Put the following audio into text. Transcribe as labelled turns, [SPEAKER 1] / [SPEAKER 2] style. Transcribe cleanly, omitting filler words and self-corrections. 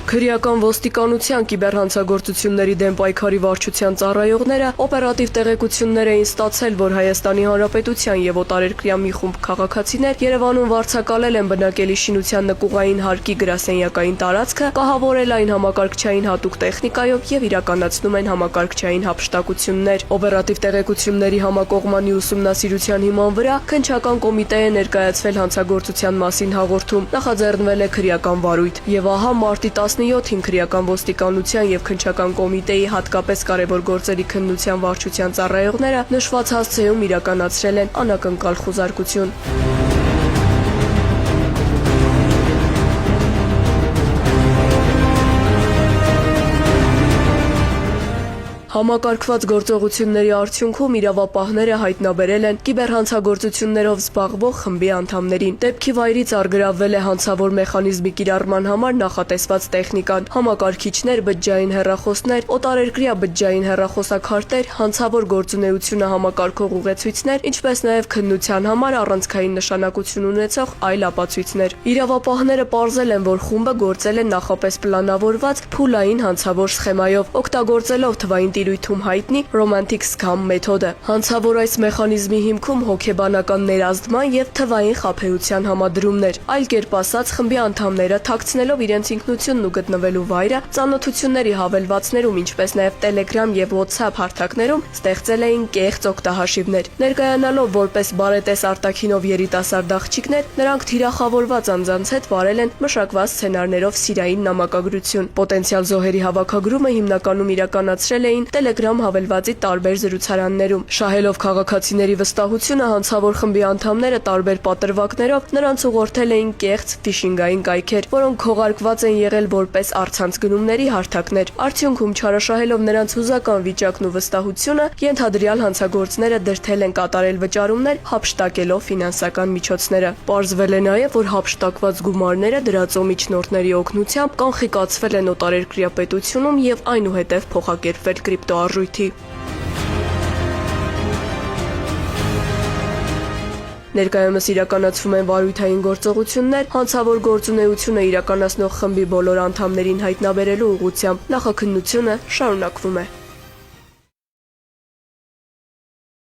[SPEAKER 1] Քրեական ոստիկանության կիբերհանցագործությունների դեմ պայքարի վարչության ծառայողները օպերատիվ տեղեկություններ էին ստացել, որ Հայաստանի Հանրապետության եւ օտարերկրյա մի խումբ քաղաքացիներ Երևանում վարձակալել են բնակելի շինության նկուղային հարկի գրասենյակային տարածքը, կահավորել այն համակարգչային հատուկ տեխնիկայով եւ իրականացնում են համակարգչային հափշտակություններ։ Օպերատիվ տեղեկությունների համակողմանի ուսումնասիրության հիման վրա քննչական կոմիտե է ներկայացվել հանցագործության մասին հաղորդում, նախաձեռնվել է քրեական վարույթ եւ ահա մարտի 17-ին քրեական ոստիկանության եւ քննչական կոմիտեի հատկապես կարևոր գործերի քննության վարչության ծառայողները նշված հասցեում իրականացրել են անակնկալ խուզարկություն։ Համակարգված գործողությունների արդյունքում իրավապահները հայտնաբերել են կիբերհանցագործություններով զբաղվող խմբի անդամներին։ Դեպքի վայրից առգրավվել է հանցավոր մեխանիզմի կիրառման համար նախատեսված տեխնիկան, համակարգիչներ, բջջային հեռախոսներ, օտարերկրյա բջջային հեռախոսակարգեր, հանցավոր գործունեությունը համակարգող ուղեցույցներ, ինչպես նաև քննության համար առանցքային նշանակություն ունեցող այլ ապացույցներ։ Իրավապահները պարզել են, որ խումբը գործել է նախապես պլանավորված փուլային հանցավոր սխեմայով, օգտագործելով թվային տիրույթում հայտնի ռոմանտիկ սքամ մեթոդը։ Հանցավոր այս մեխանիզմի հիմքում հոգեբանական ներազդման եւ թվային խաբեության համադրումներ։ Այլ կերպ ասած, խմբի անդամները թաքցնելով իրենց ինքնությունն ու գտնվելու վայրը, ծանոթությունների հավելվածներում, ինչպես նաեւ Telegram եւ WhatsApp հարթակներում ստեղծել էին կեղծ օգտահաշիվներ։ Ներկայանալով որպես բարետես արտաքինով երիտասարդ աղջիկներ, նրանք թիրախավորված անձանց հետ վարել են մշակված սցենարներով սիրային նամակագրություն։ Պոտենցիալ զոհերի հավաքագրումը հիմնականում իրականացրել էին Telegram հավելվածի տարբեր զրուցարաններում։ Շահելով քաղաքացիների վստահությունը, հանցավոր խմբի անդամները տարբեր պատրվակներով նրանց ուղղորդել էին կեղծ ֆիշինգային կայքեր, որոնք քողարկված են եղել որպես առցանց գնումների հարթակներ։ Արդյունքում չարաշահելով նրանց հուզական վիճակն ու վստահությունը, ենթադրյալ հանցագործները դրդել են կատարել վճարումներ, հափշտակելով ֆինանսական միջոցները։ Պարզվել է նաև, որ հափշտակված գումարները դրածո միջնորդների օգնությամբ կանխիկացվել են օտարերկրյա պետությունում եւ այնուհետև փոխակերպվել կրիպտոարժույթի։ Ներկայումս իրականացվում են վարույթային գործողություններ, հանցավոր գործունեությունը իրականացնող խմբի բոլոր անդամներին հայտնաբերելու ուղղությամբ նախաքննությունը շարունակվում է։